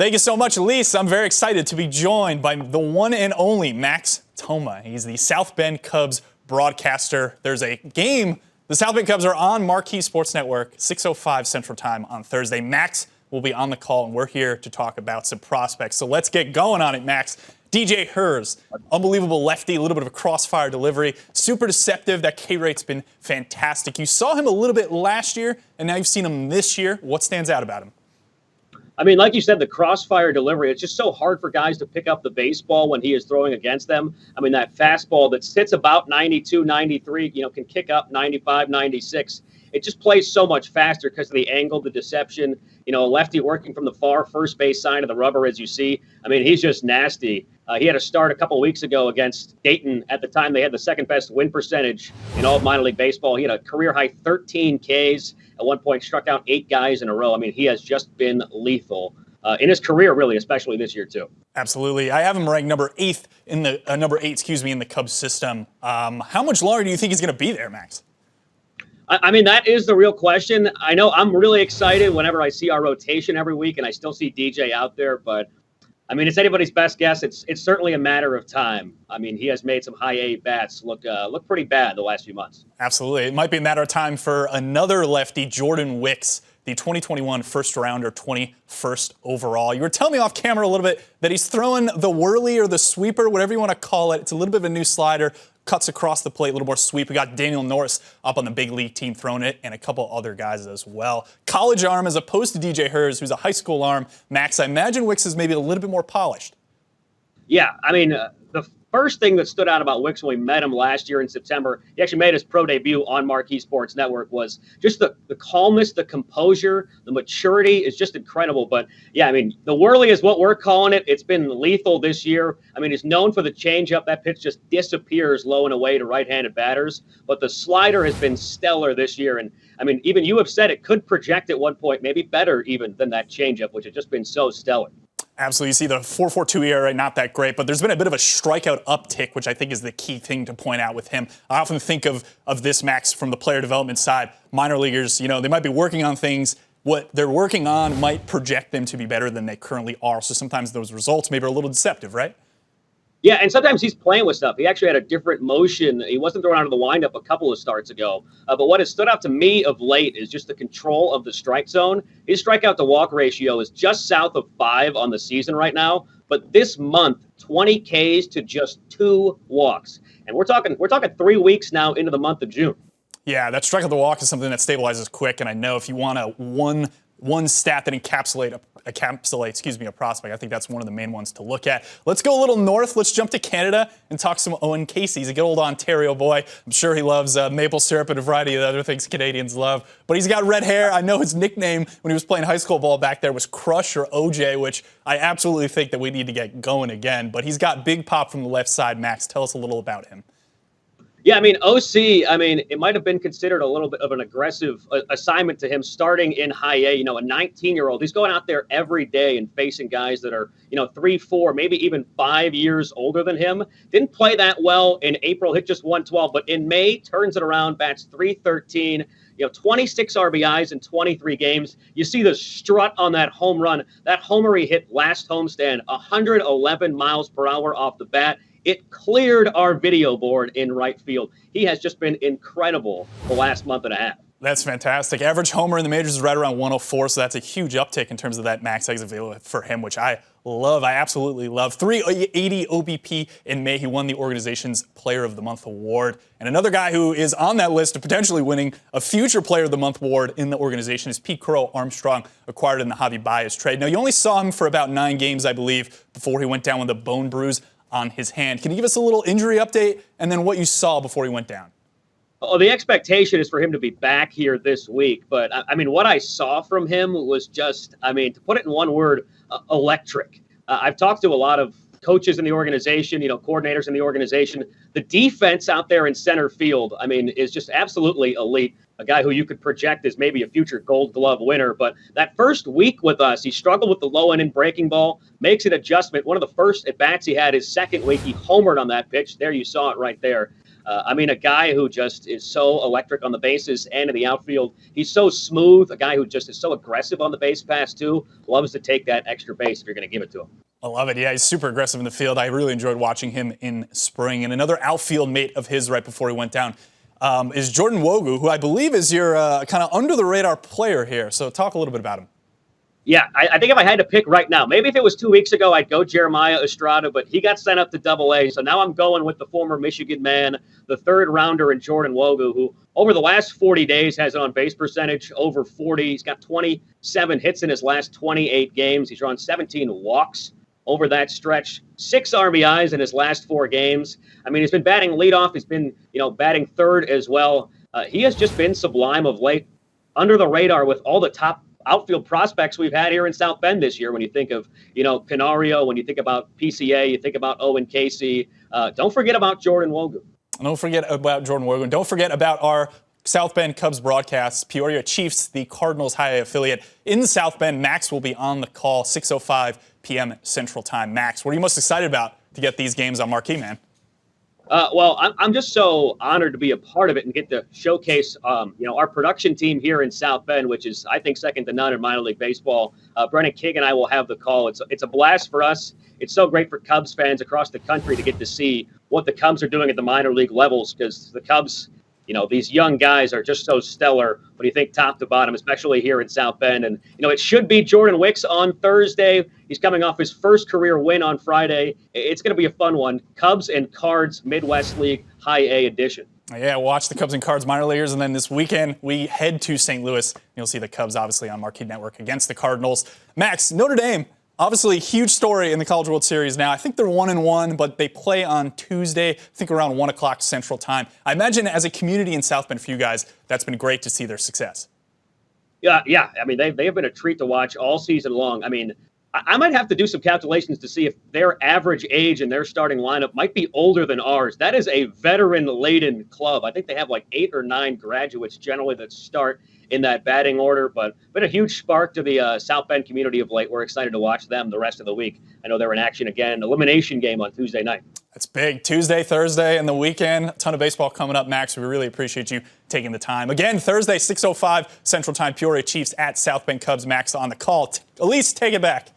Thank you so much, Elise. I'm very excited to be joined by the one and only Max Thoma. He's the South Bend Cubs broadcaster. There's a game. The South Bend Cubs are on Marquee Sports Network, 6:05 Central Time on Thursday. Max will be on the call, and we're here to talk about some prospects. So let's get going on it, Max. DJ Hers, unbelievable lefty, a little bit of a crossfire delivery, super deceptive. That K rate's been fantastic. You saw him a little bit last year, and now you've seen him this year. What stands out about him? I mean, like you said, the crossfire delivery, it's just so hard for guys to pick up the baseball when he is throwing against them. I mean, that fastball that sits about 92, 93, can kick up 95, 96. It just plays so much faster because of the angle, the deception, a lefty working from the far first base side of the rubber, as you see. I mean, he's just nasty. He had a start a couple of weeks ago against Dayton. At the time, they had the second best win percentage in all of minor league baseball. He had a career-high 13 Ks. At one point, struck out 8 guys in a row. I mean, he has just been lethal in his career, really, especially this year, too. Absolutely. I have him ranked number 8 in the in the Cubs system. How much longer do you think he's going to be there, Max? I mean, that is the real question. I know I'm really excited whenever I see our rotation every week, and I still see DJ out there. But, I mean, it's anybody's best guess. It's certainly a matter of time. I mean, he has made some high A bats look pretty bad the last few months. Absolutely. It might be a matter of time for another lefty, Jordan Wicks, the 2021 first-rounder, 21st overall. You were telling me off camera a little bit that he's throwing the whirly or the sweeper, whatever you want to call it. It's a little bit of a new slider. Cuts across the plate, a little more sweep. We got Daniel Norris up on the big league team throwing it, and a couple other guys as well. College arm as opposed to DJ Hers, who's a high school arm. Max, I imagine Wicks is maybe a little bit more polished. Yeah, I mean, the first thing that stood out about Wicks when we met him last year in September, he actually made his pro debut on Marquee Sports Network, was just the calmness, the composure, the maturity is just incredible. But, yeah, I mean, the whirly is what we're calling it. It's been lethal this year. I mean, he's known for the changeup. That pitch just disappears low and away to right-handed batters. But the slider has been stellar this year. And, I mean, even you have said it could project at one point, maybe better even than that changeup, which has just been so stellar. Absolutely. You see the 4.42 ERA, not that great, but there's been a bit of a strikeout uptick, which I think is the key thing to point out with him. I often think of this, Max, from the player development side. Minor leaguers, they might be working on things. What they're working on might project them to be better than they currently are. So sometimes those results maybe are a little deceptive, right? Yeah, and sometimes he's playing with stuff. He actually had a different motion. He wasn't throwing out of the windup a couple of starts ago. But what has stood out to me of late is just the control of the strike zone. His strikeout to walk ratio is just south of 5 on the season right now. But this month, 20 Ks to just 2 walks. And we're talking 3 weeks now into the month of June. Yeah, that strikeout to walk is something that stabilizes quick. And I know if you want a one stat that encapsulates a prospect, I think that's one of the main ones to look at. Let's go a little north. Let's jump to Canada and talk some Owen Casey. He's a good old Ontario boy. I'm sure he loves maple syrup and a variety of other things Canadians love. But he's got red hair. I know his nickname when he was playing high school ball back there was Crush or OJ, which I absolutely think that we need to get going again. But he's got big pop from the left side. Max, tell us a little about him. Yeah, I mean, OC, it might have been considered a little bit of an aggressive assignment to him starting in high A. A 19-year-old, he's going out there every day and facing guys that are, 3, 4, maybe even 5 years older than him. Didn't play that well in April, hit just 112, but in May, turns it around, bats .313, 26 RBIs in 23 games. You see the strut on that home run. That homer he hit last homestand, 111 miles per hour off the bat. It cleared our video board in right field. He has just been incredible the last month and a half. That's fantastic. Average homer in the majors is right around 104, so that's a huge uptick in terms of that max exit value for him, which I love. I absolutely love. 380 OBP in May. He won the organization's Player of the Month award. And another guy who is on that list of potentially winning a future Player of the Month award in the organization is Pete Crow Armstrong, acquired in the Javi Baez trade. Now, you only saw him for about 9 games, I believe, before he went down with a bone bruise on his hand. Can you give us a little injury update and then what you saw before he went down? Oh, the expectation is for him to be back here this week. But, what I saw from him was just, to put it in one word, electric. I've talked to a lot of coaches in the organization, coordinators in the organization. The defense out there in center field, is just absolutely elite. A guy who you could project as maybe a future Gold Glove winner. But that first week with us, he struggled with the low end and breaking ball, makes an adjustment. One of the first at-bats he had his second week, he homered on that pitch. There, you saw it right there. I mean, a guy who just is so electric on the bases and in the outfield. He's so smooth, a guy who just is so aggressive on the base pass, too. Loves to take that extra base if you're going to give it to him. I love it. Yeah, he's super aggressive in the field. I really enjoyed watching him in spring. And another outfield mate of his right before he went down is Jordan Wogu, who I believe is your kind of under-the-radar player here. So talk a little bit about him. Yeah, I think if I had to pick right now, maybe if it was 2 weeks ago, I'd go Jeremiah Estrada, but he got sent up to Double-A. So now I'm going with the former Michigan man, the third rounder in Jordan Wogu, who over the last 40 days has an on-base percentage over 40. He's got 27 hits in his last 28 games. He's drawn 17 walks over that stretch, 6 RBIs in his last 4 games. I mean, he's been batting leadoff. He's been, batting third as well. He has just been sublime of late, under the radar with all the top outfield prospects we've had here in South Bend this year. When you think of, Canario, when you think about PCA, you think about Owen Casey. Don't forget about Jordan Wogu. Don't forget about Jordan Wogu. And don't forget about our South Bend Cubs broadcasts. Peoria Chiefs, the Cardinals high affiliate in South Bend. Max will be on the call, 6:05 p.m. Central Time. Max, what are you most excited about to get these games on Marquee, man? Well, I'm just so honored to be a part of it and get to showcase, our production team here in South Bend, which is, I think, second to none in minor league baseball. Brennan King and I will have the call. It's a blast for us. It's so great for Cubs fans across the country to get to see what the Cubs are doing at the minor league levels, because the Cubs, these young guys are just so stellar when you think top to bottom, especially here in South Bend. And, it should be Jordan Wicks on Thursday. He's coming off his first career win on Friday. It's going to be a fun one. Cubs and Cards Midwest League High A edition. Yeah, watch the Cubs and Cards minor leaguers, and then this weekend we head to St. Louis. You'll see the Cubs obviously on Marquee Network against the Cardinals. Max, Notre Dame, obviously huge story in the College World Series now. I think they're 1-1, but they play on Tuesday, I think around 1 o'clock Central Time. I imagine as a community in South Bend for you guys, that's been great to see their success. Yeah. I mean, they have been a treat to watch all season long. I mean, I might have to do some calculations to see if their average age in their starting lineup might be older than ours. That is a veteran-laden club. I think they have like 8 or 9 graduates generally that start in that batting order, but been a huge spark to the South Bend community of late. We're excited to watch them the rest of the week. I know they're in action again. Elimination game on Tuesday night. That's big. Tuesday, Thursday, and the weekend. A ton of baseball coming up, Max. We really appreciate you taking the time. Again, Thursday, 6:05 Central Time, Peoria Chiefs at South Bend Cubs. Max on the call. Elise, take it back.